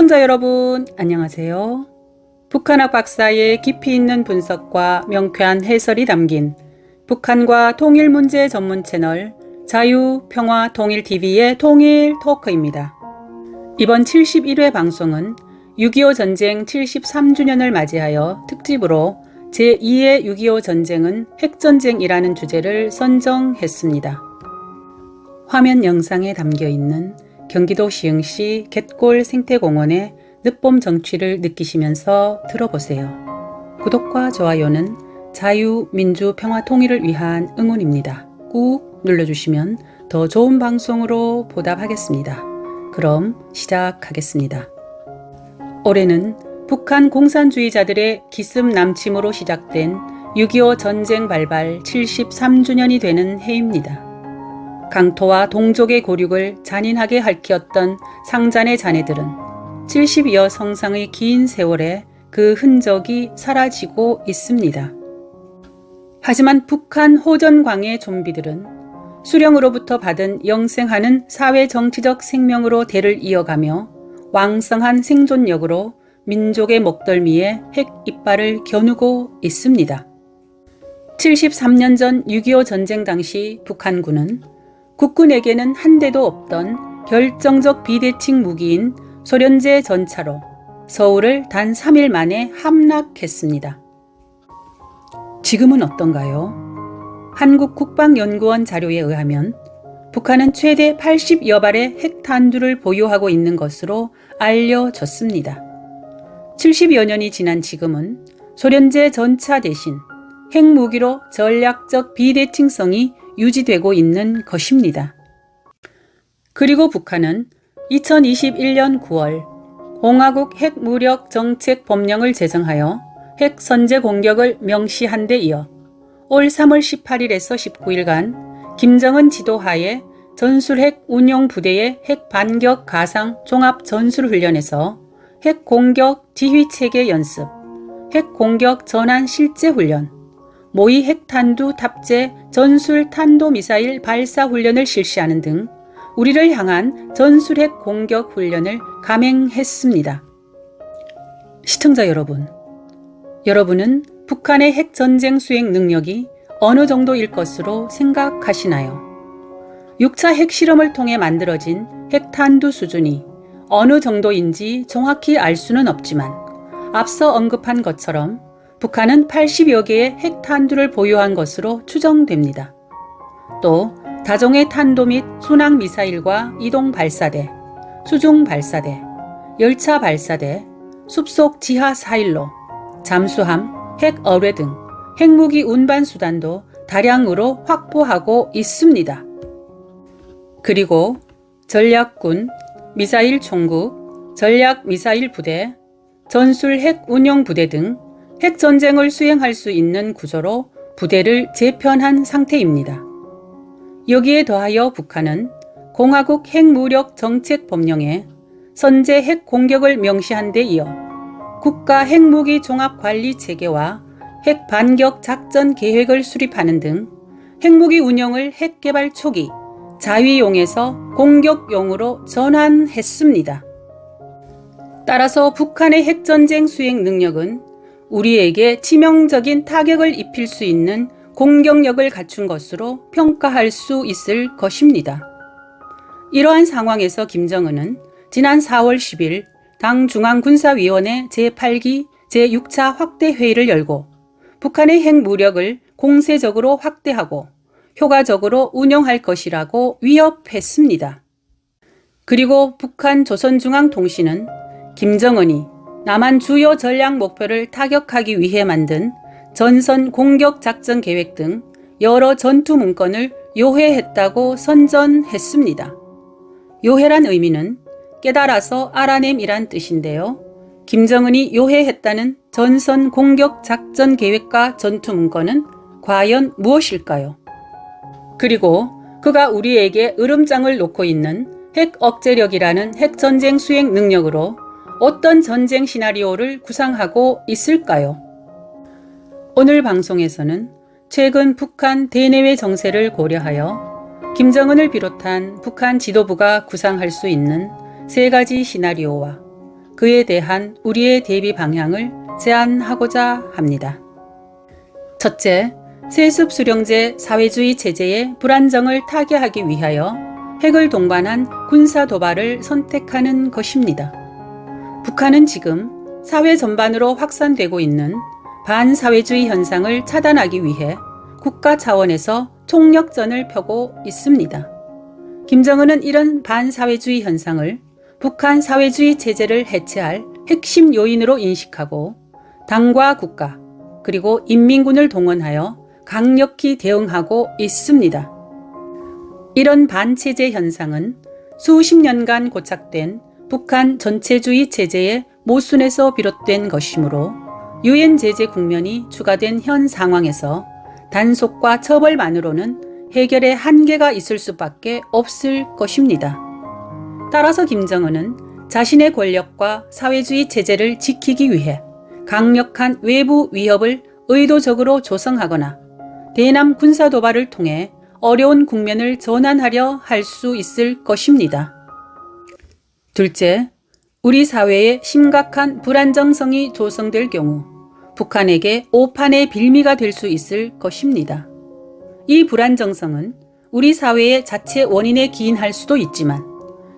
시청자 여러분, 안녕하세요. 북한학 박사의 깊이 있는 분석과 명쾌한 해설이 담긴 북한과 통일 문제 전문 채널 자유평화통일TV의 통일 토크입니다. 이번 71회 방송은 6.25 전쟁 73주년을 맞이하여 특집으로 제2의 6.25 전쟁은 핵전쟁이라는 주제를 선정했습니다. 화면 영상에 담겨 있는 경기도 시흥시 갯골 생태공원의 늦봄 정취를 느끼시면서 들어보세요. 구독과 좋아요는 자유, 민주, 평화, 통일을 위한 응원입니다. 꾹 눌러주시면 더 좋은 방송으로 보답하겠습니다. 그럼 시작하겠습니다. 올해는 북한 공산주의자들의 기습 남침으로 시작된 6.25 전쟁 발발 73주년이 되는 해입니다. 강토와 동족의 고륙을 잔인하게 핥혔던 상잔의 자네들은 70여 성상의 긴 세월에 그 흔적이 사라지고 있습니다. 하지만 북한 호전광의 좀비들은 수령으로부터 받은 영생하는 사회정치적 생명으로 대를 이어가며 왕성한 생존력으로 민족의 목덜미에 핵 이빨을 겨누고 있습니다. 73년 전 6.25 전쟁 당시 북한군은 국군에게는 한 대도 없던 결정적 비대칭 무기인 소련제 전차로 서울을 단 3일 만에 함락했습니다. 지금은 어떤가요? 한국국방연구원 자료에 의하면 북한은 최대 80여 발의 핵탄두를 보유하고 있는 것으로 알려졌습니다. 70여 년이 지난 지금은 소련제 전차 대신 핵무기로 전략적 비대칭성이 유지되고 있는 것입니다. 그리고 북한은 2021년 9월 공화국 핵무력 정책 법령을 제정하여 핵 선제 공격을 명시한 데 이어 올 3월 18일에서 19일간 김정은 지도하에 전술핵 운용 부대의 핵 반격 가상 종합 전술훈련에서 핵 공격 지휘 체계 연습, 핵 공격 전환 실제 훈련, 모의 핵탄두 탑재 전술 탄도미사일 발사 훈련을 실시하는 등 우리를 향한 전술핵 공격 훈련을 감행했습니다. 시청자 여러분, 여러분은 북한의 핵전쟁 수행 능력이 어느 정도일 것으로 생각하시나요? 6차 핵실험을 통해 만들어진 핵탄두 수준이 어느 정도인지 정확히 알 수는 없지만 앞서 언급한 것처럼 북한은 80여 개의 핵탄두를 보유한 것으로 추정됩니다. 또 다종의 탄도 및 순항 미사일과 이동 발사대, 수중 발사대, 열차 발사대, 숲속 지하 사일로, 잠수함, 핵 어뢰 등 핵무기 운반 수단도 다량으로 확보하고 있습니다. 그리고 전략군, 미사일 총국, 전략 미사일 부대, 전술 핵 운용 부대 등 핵전쟁을 수행할 수 있는 구조로 부대를 재편한 상태입니다. 여기에 더하여 북한은 공화국 핵무력 정책 법령에 선제 핵 공격을 명시한 데 이어 국가 핵무기 종합관리 체계와 핵 반격 작전 계획을 수립하는 등 핵무기 운영을 핵 개발 초기 자위용에서 공격용으로 전환했습니다. 따라서 북한의 핵전쟁 수행 능력은 우리에게 치명적인 타격을 입힐 수 있는 공격력을 갖춘 것으로 평가할 수 있을 것입니다. 이러한 상황에서 김정은은 지난 4월 10일 당 중앙군사위원회 제8기 제6차 확대회의를 열고 북한의 핵무력을 공세적으로 확대하고 효과적으로 운영할 것이라고 위협했습니다. 그리고 북한 조선중앙통신은 김정은이 남한 주요 전략 목표를 타격하기 위해 만든 전선 공격 작전 계획 등 여러 전투 문건을 요해했다고 선전했습니다. 요해란 의미는 깨달아서 알아냄이란 뜻인데요. 김정은이 요해했다는 전선 공격 작전 계획과 전투 문건은 과연 무엇일까요? 그리고 그가 우리에게 으름장을 놓고 있는 핵 억제력이라는 핵전쟁 수행 능력으로 어떤 전쟁 시나리오를 구상하고 있을까요? 오늘 방송에서는 최근 북한 대내외 정세를 고려하여 김정은을 비롯한 북한 지도부가 구상할 수 있는 세 가지 시나리오와 그에 대한 우리의 대비 방향을 제안하고자 합니다. 첫째, 세습 수령제 사회주의 체제의 불안정을 타개하기 위하여 핵을 동반한 군사 도발을 선택하는 것입니다. 북한은 지금 사회 전반으로 확산되고 있는 반사회주의 현상을 차단하기 위해 국가 차원에서 총력전을 펴고 있습니다. 김정은은 이런 반사회주의 현상을 북한 사회주의 체제를 해체할 핵심 요인으로 인식하고 당과 국가 그리고 인민군을 동원하여 강력히 대응하고 있습니다. 이런 반체제 현상은 수십 년간 고착된 북한 전체주의 체제의 모순에서 비롯된 것이므로 유엔 제재 국면이 추가된 현 상황에서 단속과 처벌만으로는 해결에 한계가 있을 수밖에 없을 것입니다. 따라서 김정은은 자신의 권력과 사회주의 체제를 지키기 위해 강력한 외부 위협을 의도적으로 조성하거나 대남 군사 도발을 통해 어려운 국면을 전환하려 할 수 있을 것입니다. 둘째, 우리 사회에 심각한 불안정성이 조성될 경우 북한에게 오판의 빌미가 될 수 있을 것입니다. 이 불안정성은 우리 사회의 자체 원인에 기인할 수도 있지만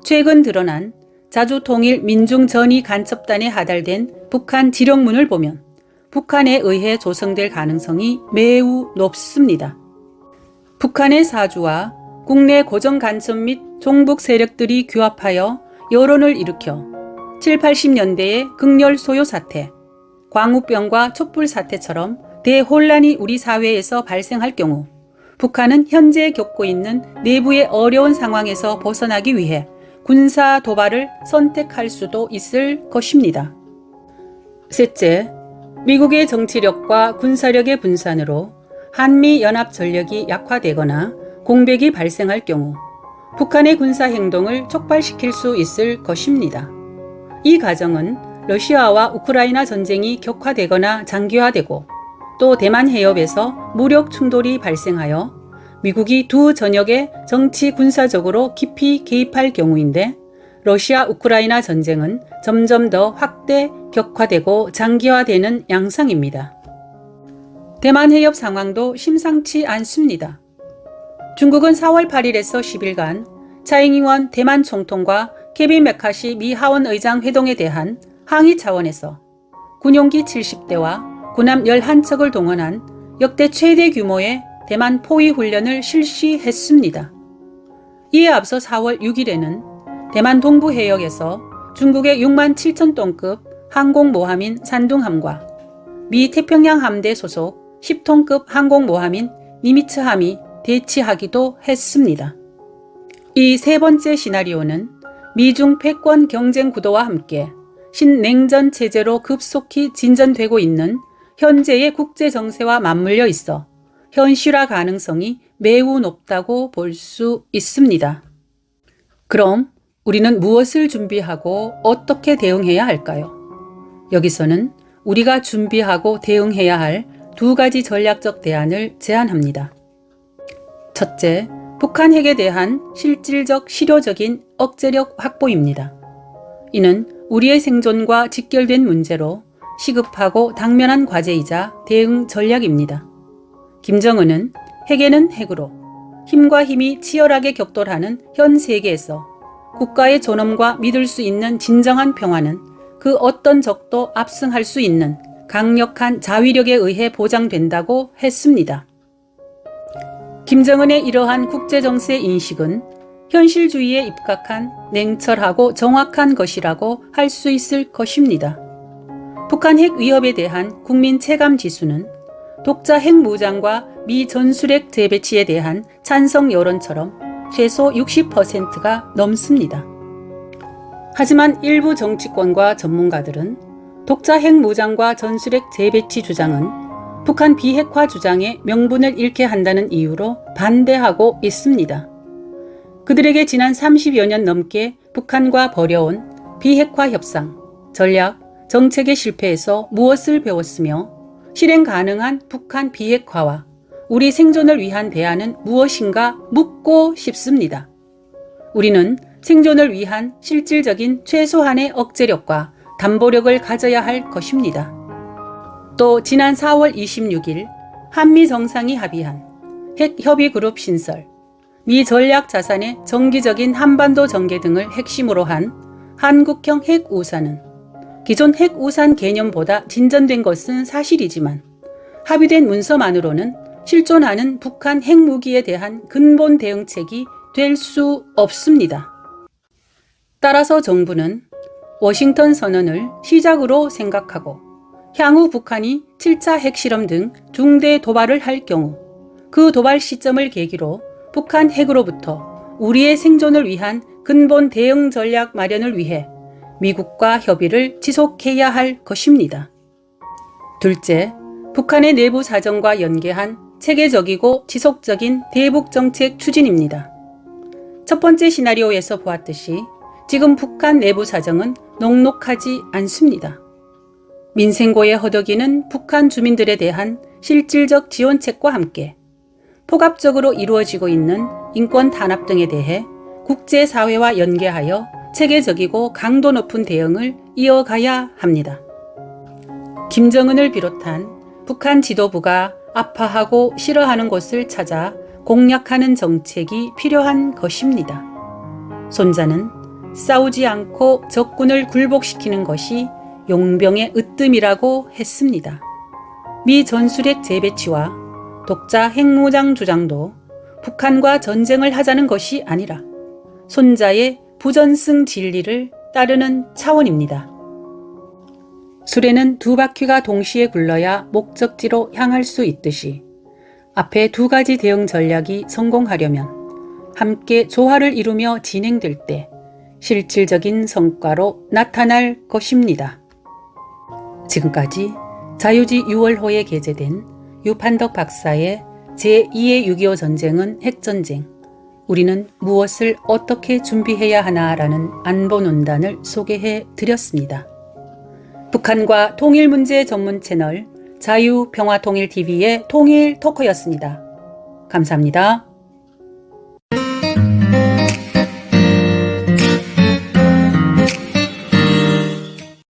최근 드러난 자주통일 민중전의 간첩단에 하달된 북한 지령문을 보면 북한에 의해 조성될 가능성이 매우 높습니다. 북한의 사주와 국내 고정 간첩 및 종북 세력들이 규합하여 여론을 일으켜 7, 80년대의 극렬 소요 사태, 광우병과 촛불 사태처럼 대혼란이 우리 사회에서 발생할 경우 북한은 현재 겪고 있는 내부의 어려운 상황에서 벗어나기 위해 군사 도발을 선택할 수도 있을 것입니다. 셋째, 미국의 정치력과 군사력의 분산으로 한미연합 전력이 약화되거나 공백이 발생할 경우 북한의 군사 행동을 촉발시킬 수 있을 것입니다. 이 과정은 러시아와 우크라이나 전쟁이 격화되거나 장기화되고 또 대만 해협에서 무력 충돌이 발생하여 미국이 두 전역에 정치 군사적으로 깊이 개입할 경우인데 러시아 우크라이나 전쟁은 점점 더 확대 격화되고 장기화되는 양상입니다. 대만 해협 상황도 심상치 않습니다. 중국은 4월 8일에서 10일간 차잉잉원 대만 총통과 케빈 메카시 미 하원 의장 회동에 대한 항의 차원에서 군용기 70대와 군함 11척을 동원한 역대 최대 규모의 대만 포위 훈련을 실시했습니다. 이에 앞서 4월 6일에는 대만 동부 해역에서 중국의 6만 7천 톤급 항공모함인 산둥함과 미 태평양 함대 소속 10톤급 항공모함인 니미츠함이 대치하기도 했습니다. 이 세 번째 시나리오는 미중 패권 경쟁 구도와 함께 신냉전 체제로 급속히 진전되고 있는 현재의 국제 정세와 맞물려 있어 현실화 가능성이 매우 높다고 볼 수 있습니다. 그럼 우리는 무엇을 준비하고 어떻게 대응해야 할까요? 여기서는 우리가 준비하고 대응해야 할 두 가지 전략적 대안을 제안합니다. 첫째, 북한 핵에 대한 실질적 실효적인 억제력 확보입니다. 이는 우리의 생존과 직결된 문제로 시급하고 당면한 과제이자 대응 전략입니다. 김정은은 핵에는 핵으로 힘과 힘이 치열하게 격돌하는 현 세계에서 국가의 존엄과 믿을 수 있는 진정한 평화는 그 어떤 적도 압승할 수 있는 강력한 자위력에 의해 보장된다고 했습니다. 김정은의 이러한 국제정세 인식은 현실주의에 입각한 냉철하고 정확한 것이라고 할 수 있을 것입니다. 북한 핵 위협에 대한 국민 체감 지수는 독자 핵 무장과 미 전술핵 재배치에 대한 찬성 여론처럼 최소 60%가 넘습니다. 하지만 일부 정치권과 전문가들은 독자 핵 무장과 전술핵 재배치 주장은 북한 비핵화 주장의 명분을 잃게 한다는 이유로 반대하고 있습니다. 그들에게 지난 30여 년 넘게 북한과 벌여온 비핵화 협상, 전략, 정책의 실패에서 무엇을 배웠으며 실행 가능한 북한 비핵화와 우리 생존을 위한 대안은 무엇인가 묻고 싶습니다. 우리는 생존을 위한 실질적인 최소한의 억제력과 담보력을 가져야 할 것입니다. 또 지난 4월 26일 한미 정상이 합의한 핵협의그룹 신설, 미 전략 자산의 정기적인 한반도 전개 등을 핵심으로 한 한국형 핵우산은 기존 핵우산 개념보다 진전된 것은 사실이지만 합의된 문서만으로는 실존하는 북한 핵무기에 대한 근본 대응책이 될 수 없습니다. 따라서 정부는 워싱턴 선언을 시작으로 생각하고 향후 북한이 7차 핵실험 등 중대 도발을 할 경우 그 도발 시점을 계기로 북한 핵으로부터 우리의 생존을 위한 근본 대응 전략 마련을 위해 미국과 협의를 지속해야 할 것입니다. 둘째, 북한의 내부 사정과 연계한 체계적이고 지속적인 대북 정책 추진입니다. 첫 번째 시나리오에서 보았듯이 지금 북한 내부 사정은 녹록하지 않습니다. 민생고에 허덕이는 북한 주민들에 대한 실질적 지원책과 함께 포괄적으로 이루어지고 있는 인권 탄압 등에 대해 국제사회와 연계하여 체계적이고 강도 높은 대응을 이어가야 합니다. 김정은을 비롯한 북한 지도부가 아파하고 싫어하는 곳을 찾아 공략하는 정책이 필요한 것입니다. 손자는 싸우지 않고 적군을 굴복시키는 것이 용병의 으뜸이라고 했습니다. 미 전술핵 재배치와 독자 핵무장 주장도 북한과 전쟁을 하자는 것이 아니라 손자의 부전승 진리를 따르는 차원입니다. 수레는 두 바퀴가 동시에 굴러야 목적지로 향할 수 있듯이 앞에 두 가지 대응 전략이 성공하려면 함께 조화를 이루며 진행될 때 실질적인 성과로 나타날 것입니다. 지금까지 자유지 6월호에 게재된 유판덕 박사의 제2의 6.25 전쟁은 핵전쟁, 우리는 무엇을 어떻게 준비해야 하나라는 안보논단을 소개해 드렸습니다. 북한과 통일문제 전문 채널 자유평화통일TV의 통일 토커였습니다. 감사합니다.